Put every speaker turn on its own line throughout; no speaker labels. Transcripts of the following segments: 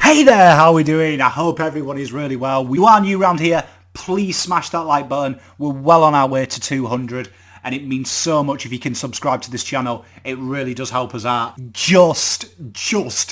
Hey there, how are we doing? I hope everyone is really well. We are new around here. Please smash that like button. We're well on our way to 200 and it means so much if you can subscribe to this channel. It really does help us out. Just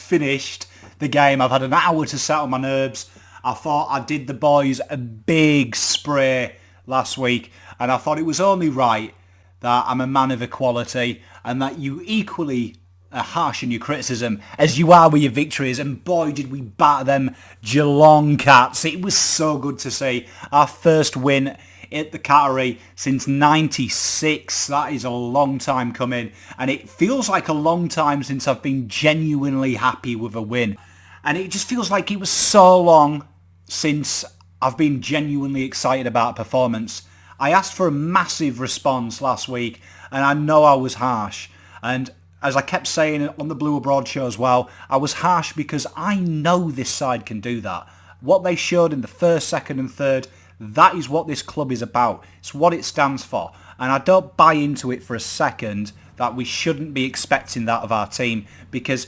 finished the game. I've had an hour to settle my nerves. I thought I did the boys a big spray last week and I thought it was only right that I'm a man of equality and that you equally are harsh in your criticism as you are with your victories, and boy did we batter them Geelong Cats. It was so good to see our first win at the Cattery since 96. That is a long time coming and it feels like a long time since I've been genuinely happy with a win, and it just feels like it was so long since I've been genuinely excited about a performance. I asked for a massive response last week and I know I was harsh, and as I kept saying on the Blue Abroad show as well, I was harsh because I know this side can do that. What they showed in the first, second and third, that is what this club is about. It's what it stands for. And I don't buy into it for a second that we shouldn't be expecting that of our team, because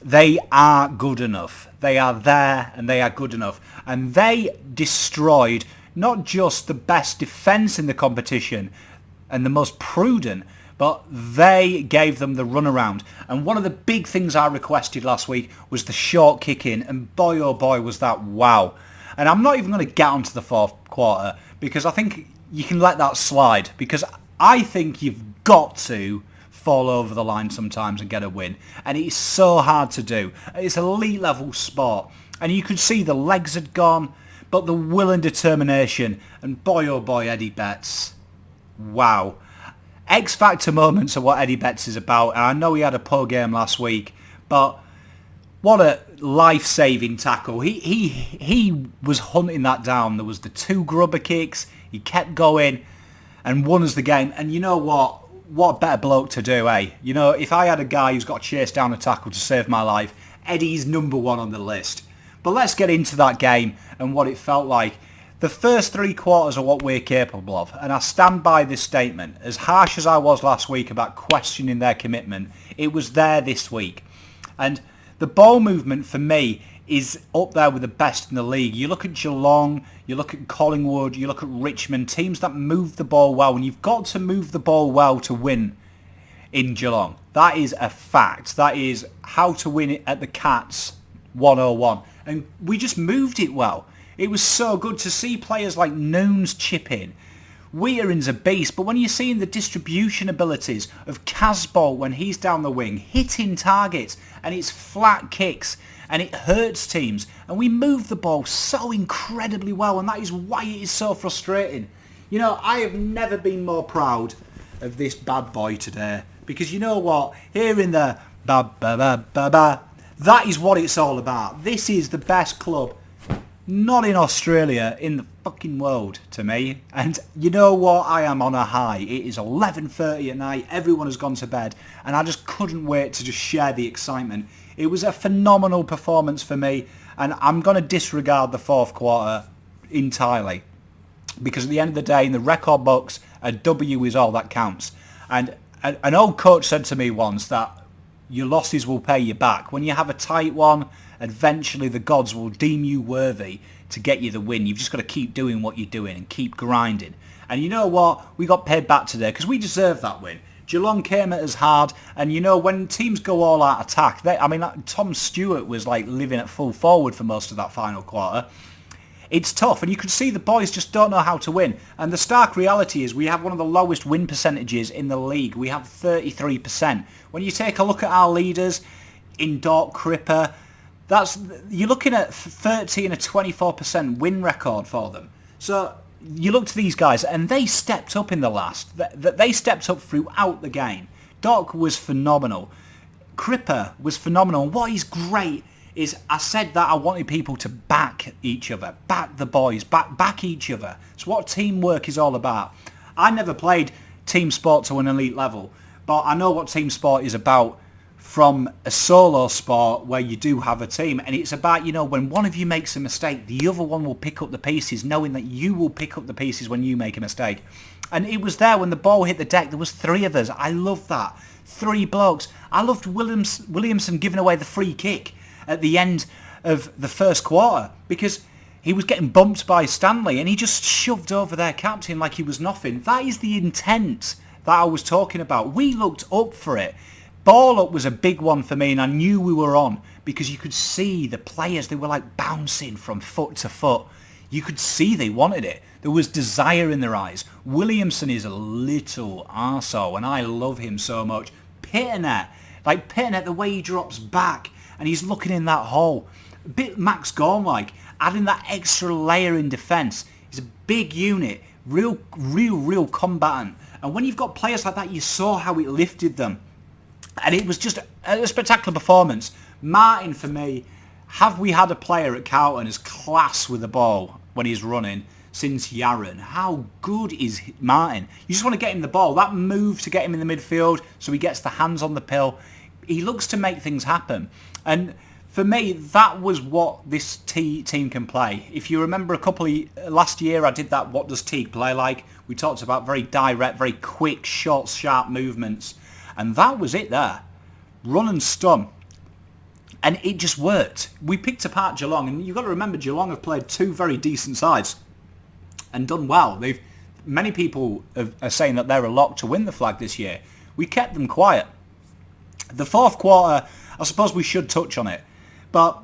they are good enough. They are there and they are good enough. And they destroyed not just the best defence in the competition and the most prudent, but they gave them the runaround. And one of the big things I requested last week was the short kick in, and boy oh boy was that wow. And I'm not even going to get onto the fourth quarter because I think you can let that slide, because I think you've got to fall over the line sometimes and get a win, and it is so hard to do. It's an elite level sport and you could see the legs had gone, but the will and determination, and boy oh boy, Eddie Betts, wow. X Factor moments are what Eddie Betts is about, and I know he had a poor game last week, but what a life-saving tackle. He was hunting that down. There was the two grubber kicks, he kept going and won us the game. And you know what a better bloke to do, eh? You know, if I had a guy who's got to chase down a tackle to save my life, Eddie's number one on the list. But let's get into that game and what it felt like. The first 3 quarters are what we're capable of, and I stand by this statement. As harsh as I was last week about questioning their commitment, it was there this week. And the ball movement for me is up there with the best in the league. You look at Geelong, you look at Collingwood, you look at Richmond, teams that move the ball well, and you've got to move the ball well to win in Geelong. That is a fact. That is how to win it at the Cats 101. And we just moved it well. It was so good to see players like Noons chip in. Wearin's a beast, but when you're seeing the distribution abilities of Casbolt when he's down the wing, hitting targets, and it's flat kicks, and it hurts teams, and we move the ball so incredibly well, and that is why it is so frustrating. You know, I have never been more proud of this bad boy today, because you know what? Hearing the ba-ba-ba-ba-ba, that is what it's all about. This is the best club, not in Australia, in the fucking world to me. And you know what? I am on a high. It is 11:30 at night. Everyone has gone to bed. And I just couldn't wait to just share the excitement. It was a phenomenal performance for me. And I'm going to disregard the fourth quarter entirely, because at the end of the day, in the record books, a W is all that counts. And an old coach said to me once that your losses will pay you back. When you have a tight one, eventually the gods will deem you worthy to get you the win. You've just got to keep doing what you're doing and keep grinding. And you know what? We got paid back today because we deserved that win. Geelong came at us hard, and you know, when teams go all out attack, Tom Stewart was like living at full forward for most of that final quarter. It's tough, and you could see the boys just don't know how to win. And the stark reality is we have one of the lowest win percentages in the league. We have 33%. When you take a look at our leaders in Doc, Cripper, you're looking at 30 and a 24% win record for them. So you look to these guys, and they stepped up in the last. They stepped up throughout the game. Doc was phenomenal. Cripper was phenomenal. What is great is I said that I wanted people to back each other, back the boys, back each other. It's what teamwork is all about. I never played team sport to an elite level, but I know what team sport is about from a solo sport where you do have a team, and it's about, you know, when one of you makes a mistake, the other one will pick up the pieces, knowing that you will pick up the pieces when you make a mistake. And it was there when the ball hit the deck. There was 3 of us. I loved that. 3 blokes. I loved Williamson giving away the free kick at the end of the first quarter because he was getting bumped by Stanley and he just shoved over their captain like he was nothing. That is the intent that I was talking about. We looked up for it. Ball up was a big one for me and I knew we were on because you could see the players, they were like bouncing from foot to foot. You could see they wanted it. There was desire in their eyes. Williamson is a little arsehole and I love him so much. Pitternet, the way he drops back and he's looking in that hole. A bit Max Gorn-like, adding that extra layer in defence. He's a big unit, real combatant. And when you've got players like that, you saw how it lifted them. And it was just a spectacular performance. Martin, for me, have we had a player at Carlton as class with the ball when he's running since Yaron? How good is Martin? You just want to get him the ball. That move to get him in the midfield so he gets the hands on the pill. He looks to make things happen. And for me, that was what this team can play. If you remember last year, I did that what does Teague play like? We talked about very direct, very quick, short, sharp movements. And that was it there. Run and stun. And it just worked. We picked apart Geelong, and you've got to remember Geelong have played two very decent sides and done well. Many people are saying that they're a lock to win the flag this year. We kept them quiet. The fourth quarter, I suppose we should touch on it. But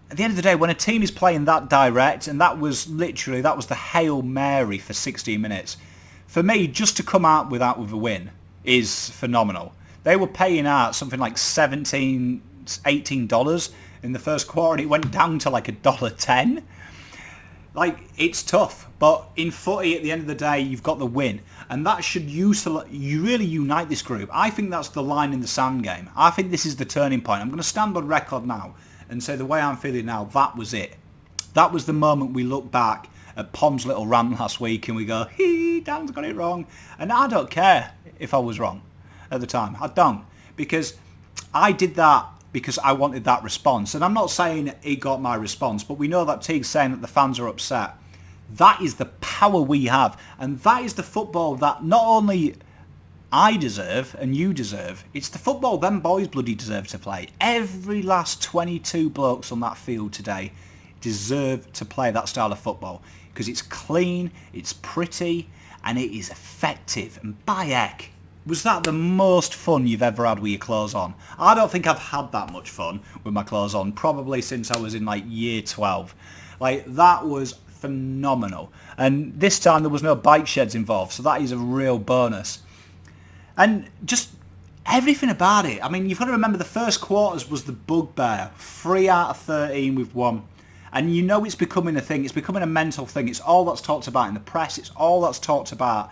at the end of the day, when a team is playing that direct, and that was the Hail Mary for 16 minutes, for me, just to come out with a win is phenomenal. They were paying out something like $17, $18 in the first quarter, and it went down to like $1.10. Like, it's tough, but in footy, at the end of the day, you've got the win, and that should really unite this group. I think that's the line in the sand game. I think this is the turning point. I'm going to stand on record now and say the way I'm feeling now, that was it. That was the moment we look back at Pom's little rant last week and we go, Dan's got it wrong. And I don't care if I was wrong at the time. I don't, because I did that because I wanted that response. And I'm not saying it got my response, but we know that Teague's saying that the fans are upset. That is the power we have. And that is the football that not only I deserve and you deserve, it's the football them boys bloody deserve to play. Every last 22 blokes on that field today deserve to play that style of football because it's clean, it's pretty, and it is effective. And by heck, was that the most fun you've ever had with your clothes on? I don't think I've had that much fun with my clothes on, probably since I was in like year 12. Like, that was phenomenal. And this time there was no bike sheds involved, so that is a real bonus. And just everything about it. I mean, you've got to remember the first quarters was the bugbear. 3 out of 13 we've won. And you know it's becoming a thing. It's becoming a mental thing. It's all that's talked about in the press. It's all that's talked about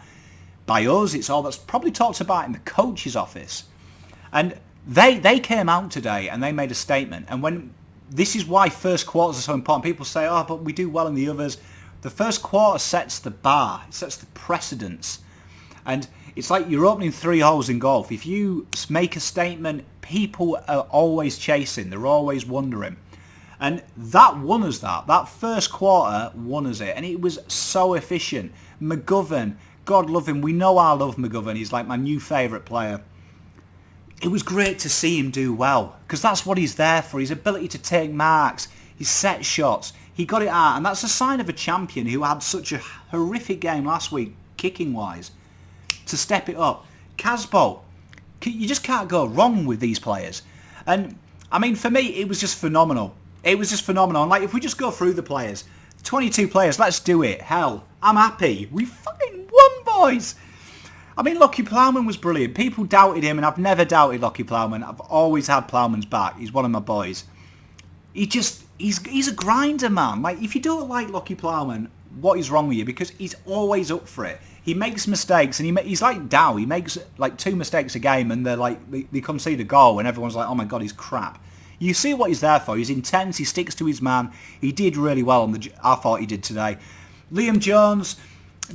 by us. It's all that's probably talked about in the coach's office. And they came out today and they made a statement. And when this is why first quarters are so important. People say, oh, but we do well in the others. The first quarter sets the bar. It sets the precedence. And it's like you're opening 3 holes in golf. If you make a statement, people are always chasing. They're always wondering. And that won us that. That first quarter won us it. And it was so efficient. McGovern, God love him. We know I love McGovern. He's like my new favourite player. It was great to see him do well. Because that's what he's there for. His ability to take marks. His set shots. He got it out. And that's a sign of a champion who had such a horrific game last week, kicking-wise. To step it up. Casbolt, you just can't go wrong with these players. And, I mean, for me, it was just phenomenal. It was just phenomenal. And, like, if we just go through the players, 22 players, let's do it. Hell, I'm happy. We fucking won, boys. I mean, Lockie Plowman was brilliant. People doubted him, and I've never doubted Lockie Plowman. I've always had Plowman's back. He's one of my boys. He's a grinder, man. Like, if you don't like Lockie Plowman, what is wrong with you? Because he's always up for it. He makes mistakes, and he's like Dow. He makes like 2 mistakes a game, and they concede a goal, and everyone's like, oh my god, he's crap. You see what he's there for. He's intense. He sticks to his man. He did really well I thought he did today. Liam Jones,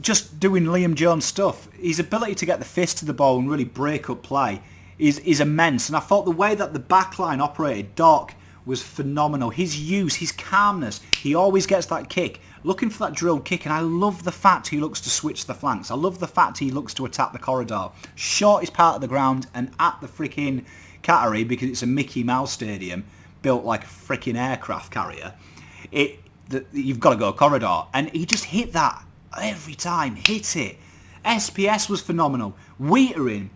just doing Liam Jones stuff. His ability to get the fist to the ball and really break up play is immense. And I thought the way that the back line operated, Doc, was phenomenal. His use, his calmness. He always gets that kick. Looking for that drilled kick, and I love the fact he looks to switch the flanks. I love the fact he looks to attack the corridor. Shortest part of the ground and at the freaking Cattery, because it's a Mickey Mouse stadium. built like a freaking aircraft carrier. You've got to go corridor. And he just hit that every time. Hit it. SPS was phenomenal. Wheatering,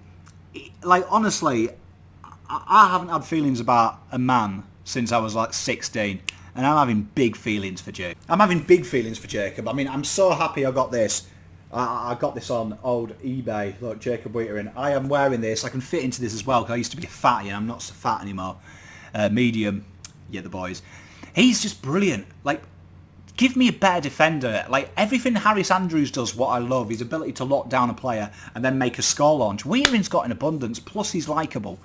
like, honestly, I haven't had feelings about a man since I was like 16. And I'm having big feelings for Jacob. I mean, I'm so happy I got this. I got this on old eBay. Look, Jacob Wheatering. I am wearing this. I can fit into this as well because I used to be a fatty and I'm not so fat anymore. Medium. Yeah, the boys. He's just brilliant. Like, give me a better defender. Like, everything Harris Andrews does, what I love, his ability to lock down a player and then make a score launch. Wheatering's got in abundance, plus he's likeable.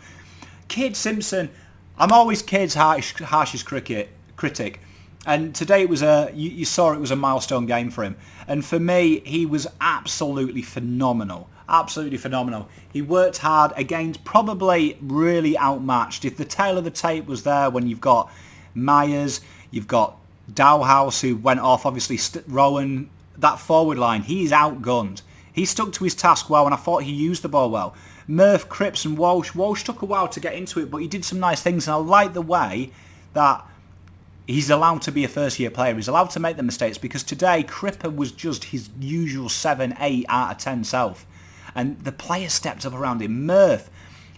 Kid Simpson, I'm always Kid's harshest critic. And today it was you saw it was a milestone game for him. And for me, he was absolutely phenomenal. Absolutely phenomenal. He worked hard against probably really outmatched. If the tail of the tape was there when you've got Myers, you've got Dowhouse who went off, obviously Rowan, that forward line, he's outgunned. He stuck to his task well and I thought he used the ball well. Murph, Cripps and Walsh. Walsh took a while to get into it, but he did some nice things and I like the way that he's allowed to be a first-year player. He's allowed to make the mistakes because today Cripper was just his usual 7, 8 out of 10 self. And the players stepped up around him. Murph,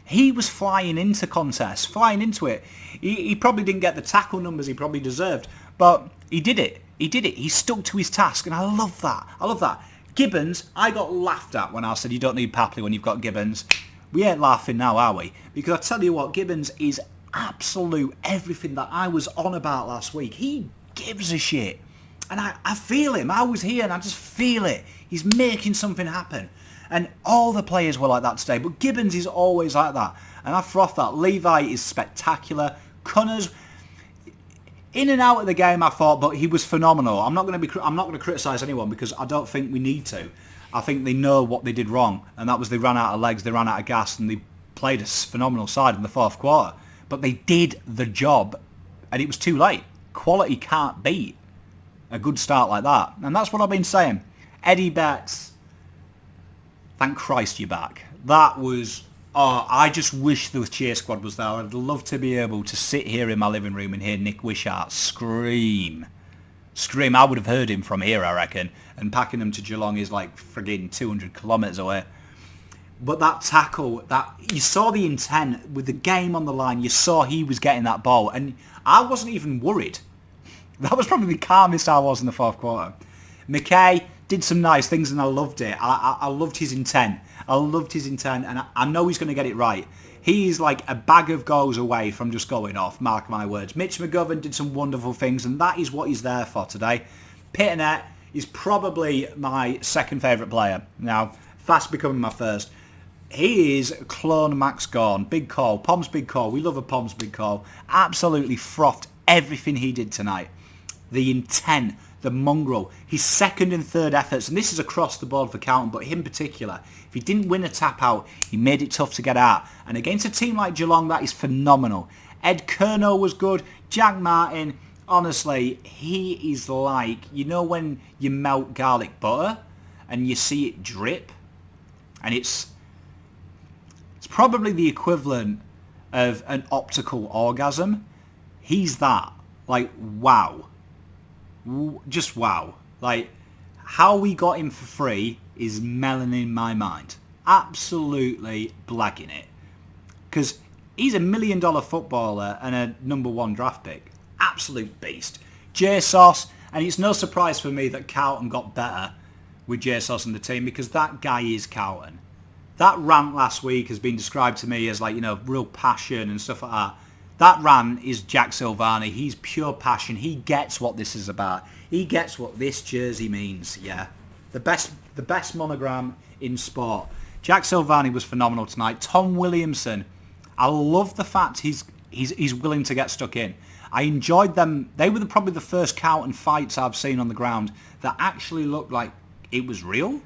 he was flying into contests, flying into it. He probably didn't get the tackle numbers he probably deserved, but he did it. He stuck to his task, and I love that. Gibbons, I got laughed at when I said you don't need Papley when you've got Gibbons. We ain't laughing now, are we? Because I tell you what, Gibbons is absolute everything that I was on about last week. He gives a shit. And I feel him. I was here and I just feel it. He's making something happen. And all the players were like that today. But Gibbons is always like that. And I froth that. Levi is spectacular. Cunners, in and out of the game I thought, but he was phenomenal. I'm not going to criticise anyone because I don't think we need to. I think they know what they did wrong. And that was they ran out of legs, they ran out of gas, and they played a phenomenal side in the fourth quarter. But they did the job, and it was too late. Quality can't beat a good start like that. And that's what I've been saying. Eddie Betts, thank Christ you're back. That was... Oh, I just wish the cheer squad was there. I'd love to be able to sit here in my living room and hear Nick Wishart scream. Scream. I would have heard him from here, I reckon. And packing him to Geelong is like friggin' 200 kilometres away. But that tackle, that you saw the intent with the game on the line. You saw he was getting that ball. And I wasn't even worried. That was probably the calmest I was in the fourth quarter. McKay did some nice things and I loved it. I loved his intent. And I know he's going to get it right. He's like a bag of goals away from just going off, mark my words. Mitch McGovern did some wonderful things and that is what he's there for today. Pitternet is probably my second favourite player. Now, fast becoming my first. He is clone Max Gorn. Big call. Poms big call. We love a Poms big call. Absolutely frothed everything he did tonight. The intent, the mongrel, his second and third efforts, and this is across the board for Carlton, but him in particular, if he didn't win a tap out, he made it tough to get out. And against a team like Geelong, that is phenomenal. Ed Kerno was good. Jack Martin, honestly, he is like, you know when you melt garlic butter and you see it drip? And it's probably the equivalent of an optical orgasm. He's that. Like, wow. Just wow. Like, how we got him for free is melon my mind. Absolutely blagging it. Because he's $1 million footballer and a number 1 draft pick. Absolute beast. J-Sauce, and it's no surprise for me that Carlton got better with J-Sauce in the team because that guy is Carlton. That rant last week has been described to me as like, you know, real passion and stuff like that. That rant is Jack Silvani. He's pure passion. He gets what this is about. He gets what this jersey means, yeah. The best monogram in sport. Jack Silvani was phenomenal tonight. Tom Williamson, I love the fact he's willing to get stuck in. I enjoyed them. They were probably the first Carlton fights I've seen on the ground that actually looked like it was real.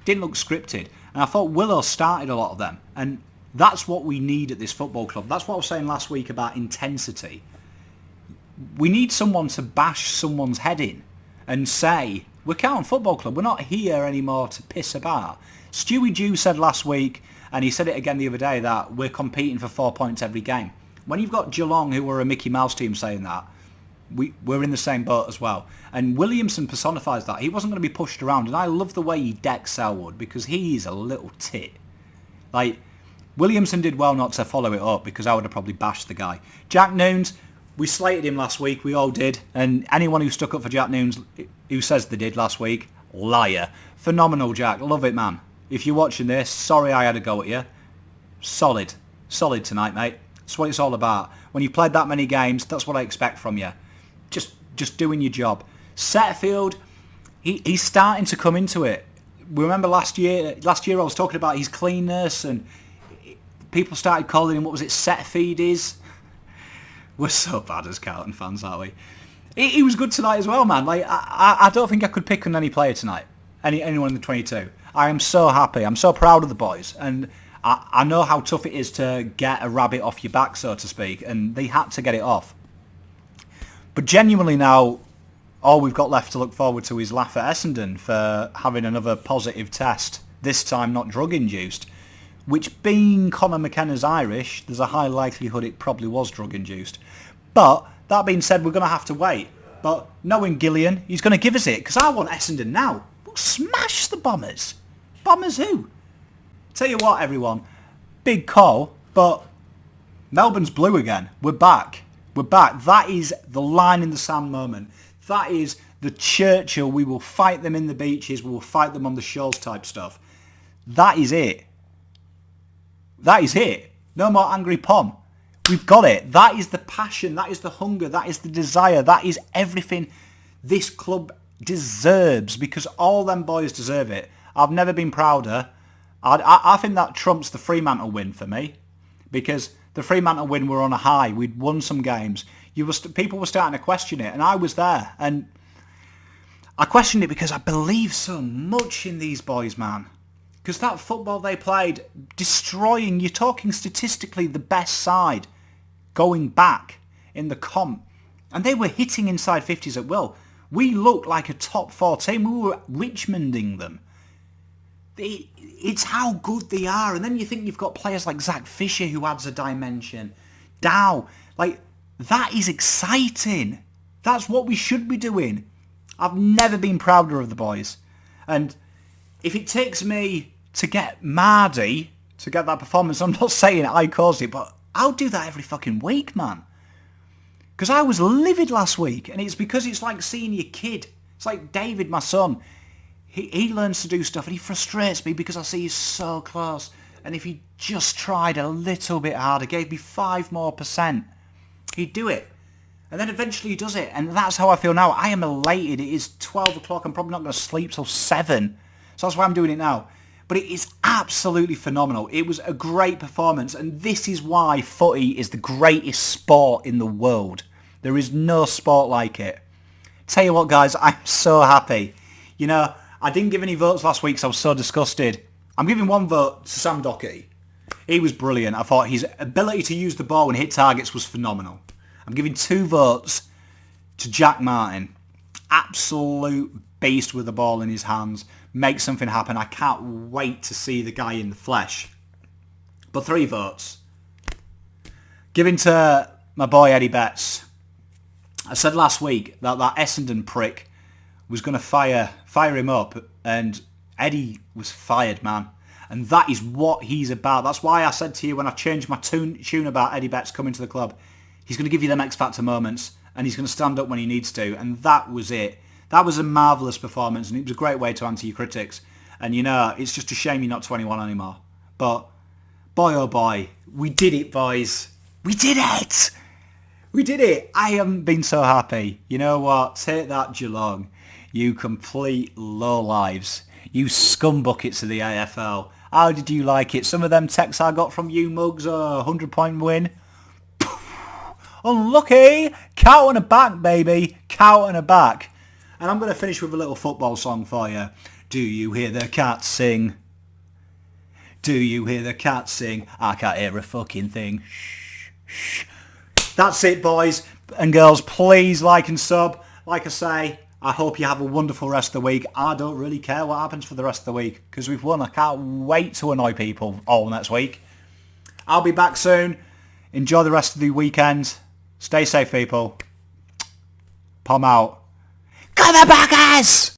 Didn't look scripted. And I thought Willow started a lot of them. And that's what we need at this football club. That's what I was saying last week about intensity. We need someone to bash someone's head in and say, we're Carlton Football Club. We're not here anymore to piss about. Stewie Dew said last week, and he said it again the other day, that we're competing for 4 points every game. when you've got Geelong, who were a Mickey Mouse team, saying that, we're in the same boat as well. And Williamson personifies that. He wasn't going to be pushed around, and I love the way he decks Selwood, because he's a little tit. Like, Williamson did well not to follow it up, because I would have probably bashed the guy. Jack Noons, we slated him last week, we all did, and anyone who stuck up for Jack Noons, who says they did last week, liar. Phenomenal, Jack. Love it, man. If you're watching this, sorry I had a go at you. Solid. Solid tonight, mate. That's what it's all about. When you've played that many games, that's what I expect from you. Just doing your job. Setterfield, he's starting to come into it. Remember last year I was talking about his cleanness, and people started calling him, what was it, Setterfeed. We're so bad as Carlton fans, aren't we? He was good tonight as well, man. Like I don't think I could pick on any player tonight. Anyone in the 22. I am so happy. I'm so proud of the boys, and I know how tough it is to get a rabbit off your back, so to speak, and they had to get it off. But genuinely now, all we've got left to look forward to is laugh at Essendon for having another positive test, this time not drug-induced, which, being Conor McKenna's Irish, there's a high likelihood it probably was drug-induced. But, that being said, we're going to have to wait. But knowing Gillian, he's going to give us it, because I want Essendon now. We'll smash the Bombers. Bombers who? Tell you what, everyone, big call, but Melbourne's blue again. We're back. We're back. That is the line in the sand moment. That is the Churchill, we will fight them in the beaches, we will fight them on the shores type stuff. That is it. That is it. No more angry Pom. We've got it. That is the passion, that is the hunger, that is the desire, that is everything this club deserves, because all them boys deserve it. I've never been prouder. I think that trumps the Fremantle win for me, because the Fremantle win were on a high. We'd won some games. People were starting to question it, and I was there. And I questioned it because I believe so much in these boys, man. Because that football they played, destroying, you're talking statistically the best side going back in the comp. And they were hitting inside 50s at will. We looked like a top 4 team. We were Richmonding them. It's how good they are. And then you think you've got players like Zach Fisher who adds a dimension. Dow. Like, that is exciting. That's what we should be doing. I've never been prouder of the boys. And if it takes me to get Mardy to get that performance, I'm not saying I caused it, but I'll do that every fucking week, man. Because I was livid last week, and it's because it's like seeing your kid. It's like David, my son. He learns to do stuff, and he frustrates me because I see he's so close. And if he just tried a little bit harder, gave me 5% more, he'd do it. And then eventually he does it. And that's how I feel now. I am elated. It is 12 o'clock. I'm probably not going to sleep till 7. So that's why I'm doing it now. But it is absolutely phenomenal. It was a great performance. And this is why footy is the greatest sport in the world. There is no sport like it. Tell you what, guys, I'm so happy. You know, I didn't give any votes last week, so I was so disgusted. I'm giving 1 vote to Sam Docherty. He was brilliant. I thought his ability to use the ball and hit targets was phenomenal. I'm giving 2 votes to Jack Martin. Absolute beast with the ball in his hands. Make something happen. I can't wait to see the guy in the flesh. But 3 votes. Giving to my boy Eddie Betts. I said last week that Essendon prick was going to fire him up, and Eddie was fired, man. And that is what he's about. That's why I said to you when I changed my tune about Eddie Betts coming to the club, he's going to give you them X Factor moments, and he's going to stand up when he needs to. And that was it. That was a marvellous performance, and it was a great way to answer your critics. And you know, it's just a shame you're not 21 anymore. But, boy oh boy, we did it, boys. We did it! We did it! I haven't been so happy. You know what? Take that, Geelong. You complete lowlives. You scumbuckets of the AFL. How did you like it? Some of them texts I got from you mugs, 100-point win. Unlucky! Count on a back, baby. Count on a back. And I'm going to finish with a little football song for you. Do you hear the cat sing? Do you hear the cat sing? I can't hear a fucking thing. Shh, shh. That's it, boys and girls. Please like and sub. Like I say, I hope you have a wonderful rest of the week. I don't really care what happens for the rest of the week because we've won. I can't wait to annoy people all next week. I'll be back soon. Enjoy the rest of the weekend. Stay safe, people. Pom out. Go the Buggers!